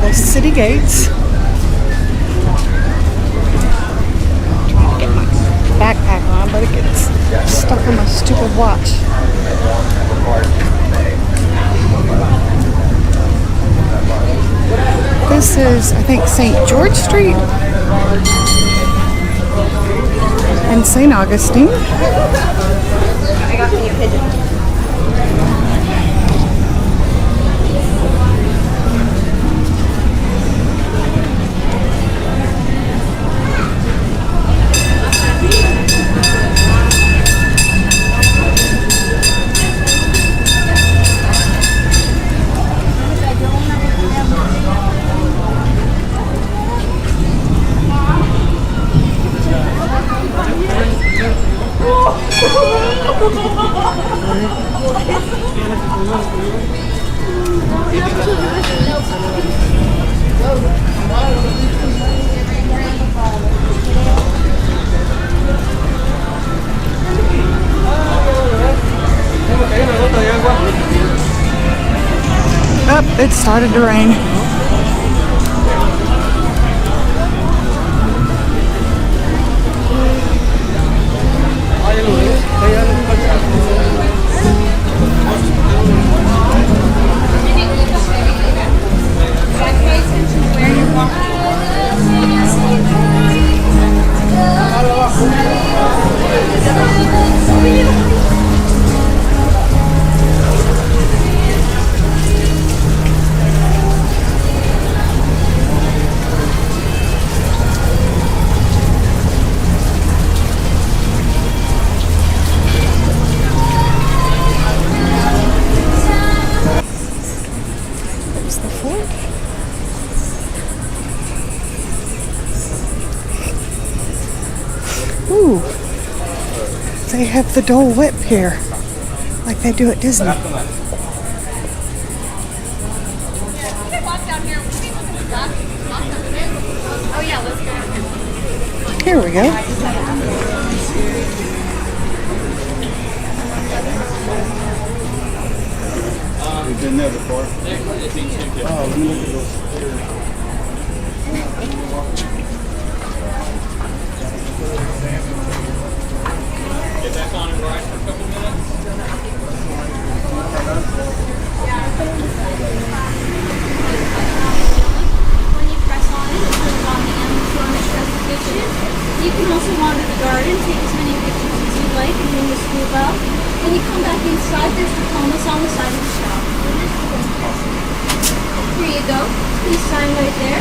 the city gates. Trying to get my backpack on, but it gets stuck on my stupid watch. This is, I think, St. George Street and St. Augustine. I got you a pigeon. Oh, it started to rain. Ooh, they have the Dole Whip here, like they do at Disney. Here we go. We've been there before. Oh, let me look at those. Get back on and ride for a couple minutes. When you press on it, it turns on the animatronic presentation. You can also wander the garden, take as many pictures as you'd like, and ring the school bell. When you come back inside, there's the diplomas on the side of the shop. Here you go. Please sign right there.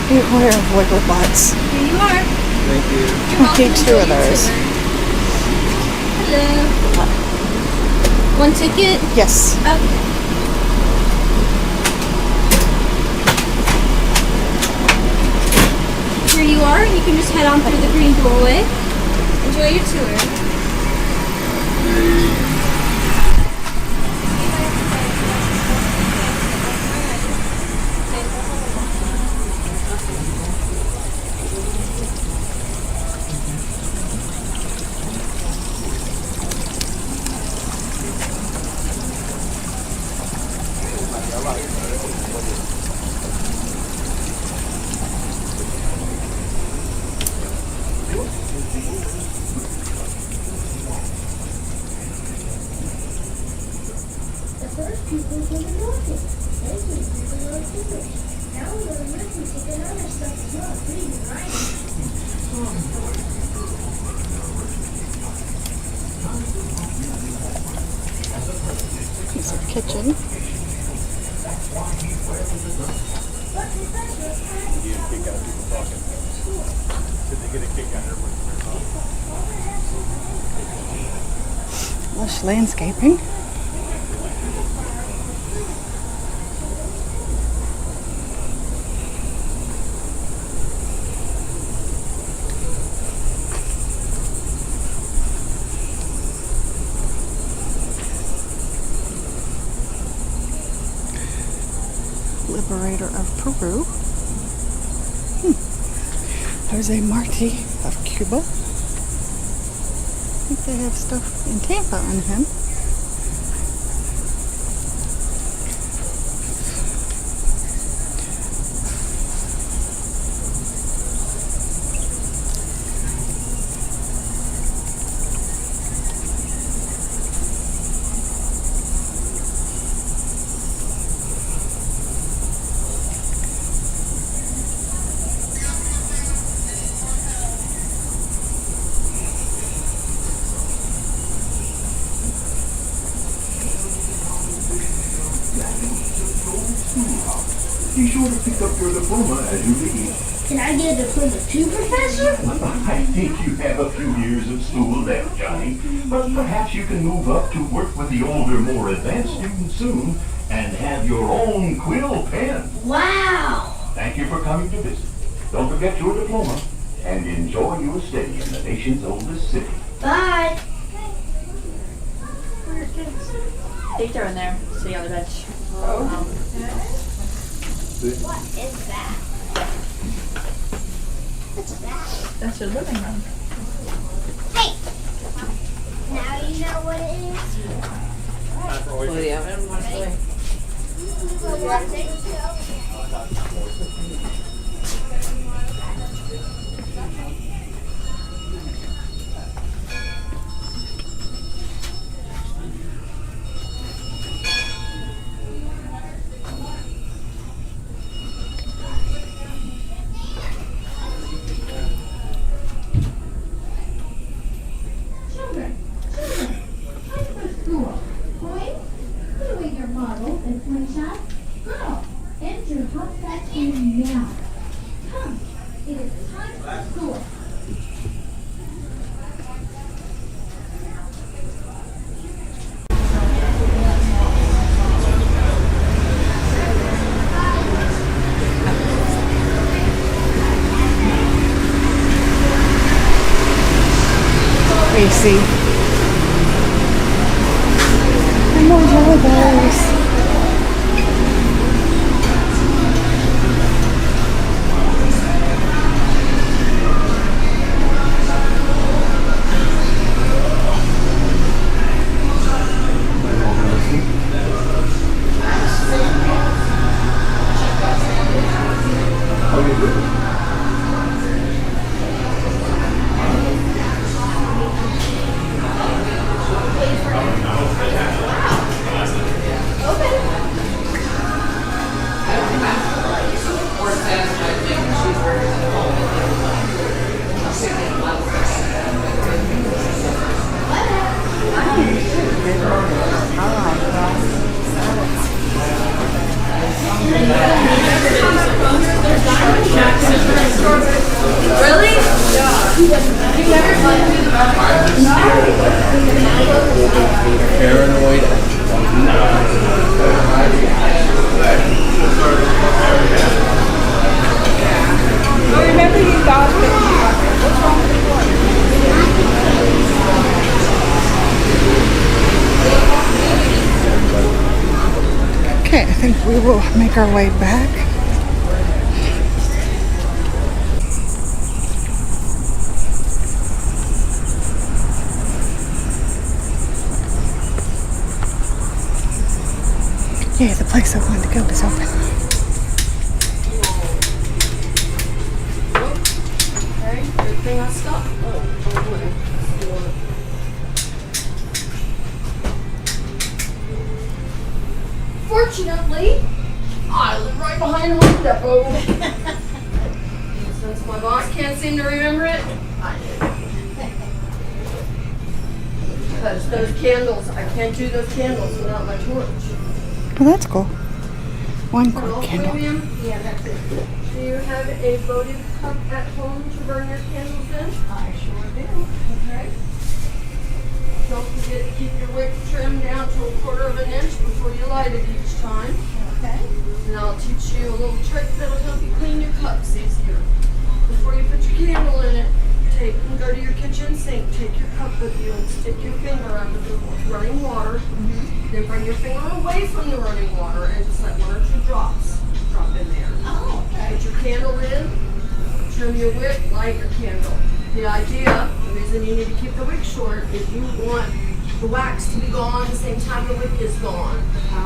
Beware of wiggle butts. Here you are. Thank you. You're welcome. Take two of those. Hello. One ticket? Yes. Okay. Here you are, and you can just head on through the green doorway. Enjoy your tour. Here's our kitchen. Lush landscaping. Liberator of Peru. Jose Marti of Cuba. I think they have stuff in Tampa on him. sure to pick up your diploma as you leave. Can I get a diploma too, Professor? I think you have a few years of school left, Johnny. But perhaps you can move up to work with the older, more advanced students soon and have your own quill pen. Wow! Thank you for coming to visit. Don't forget your diploma and enjoy your stay in the nation's oldest city. Bye! I think they're in there. See on the bench. What is that? What's that? That's your living room. Hey! Now you know what it is? Well, yeah, I don't want to play. Children, time for school. Boys, put away your marbles and slingshots. Girls, enter hot vacuum now. Come, it is time for school. AC. And more holidays. Paranoid. Remember you thought that what's wrong with the Okay, I think we will make our way back. Yeah, the place I wanted to go is open. Okay, good thing I stopped. Fortunately, I live right behind Home Depot. Since my boss can't seem to remember it, I do. Because those candles, I can't do those candles without my torch. Well, that's cool. One Hello, quick candle. William? Yeah, that's it. Do you have a votive cup at home to burn your candles in? I sure do. Okay. Don't forget to keep your wick trimmed down to 1/4 of an inch before you light it each time. Okay. And I'll teach you a little trick that'll help you clean your cups easier. Before you put your candle in it, go to your kitchen sink, take your cup with you and stick your finger under the running water. Then bring your finger away from the running water and just let 1 or 2 drops drop in there. Oh, okay. Put your candle in, trim your wick, light your candle. The idea, the reason you need to keep the wick short is you want the wax to be gone the same time the wick is gone.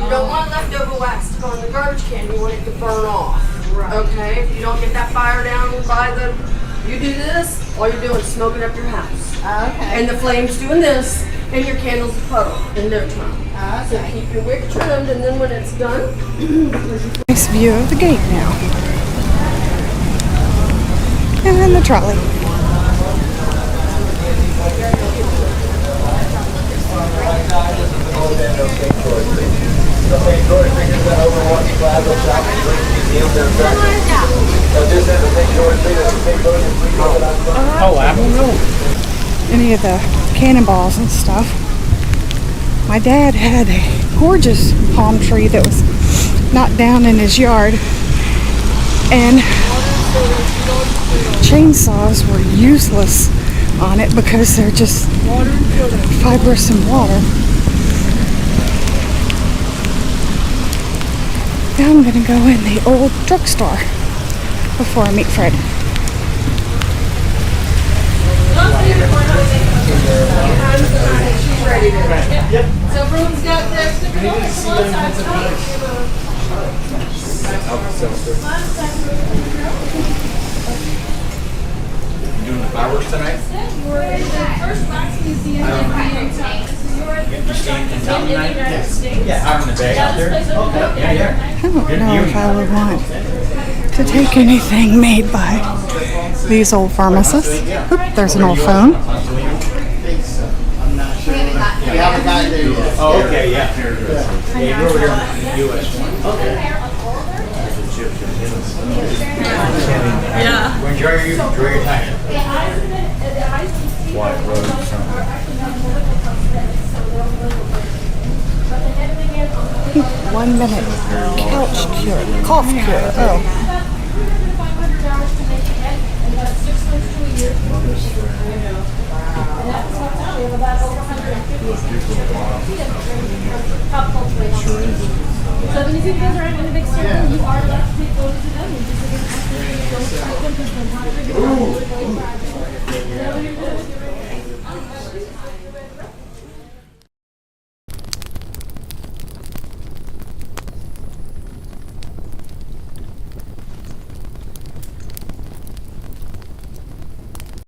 You don't want leftover wax to go in the garbage can, you want it to burn off. Right. Okay? If you don't get that fire down by the, you do this, all you're doing is smoking up your house. Okay. And the flame's doing this, and your candle's a puddle in no time. So Okay. keep your wick trimmed, and then when it's done, Nice view of the gate now. And then the trolley. Oh, I don't know. Any of the cannonballs and stuff. My dad had a gorgeous palm tree that was knocked down in his yard, and chainsaws were useless on it because they're just fibrous and water. Now I'm gonna go in the old drugstore before I meet Fred. So everyone's got their sticker books. Doing the fireworks tonight? We're the first wax museum in town. You staying in town tonight? Yes. Yeah, out in the bay out there? Okay. Yeah. I don't know if I would want to take anything made by these old pharmacists. Oop, there's an old phone. Oh, okay, yeah. Yeah, you're over here in the US one. Okay. Yeah. Enjoy your time. White rose. 1 minute couch cure, cough cure. Oh. So when you see those around in a big circle, you are allowed to take photos of them. You just don't touch them because they're not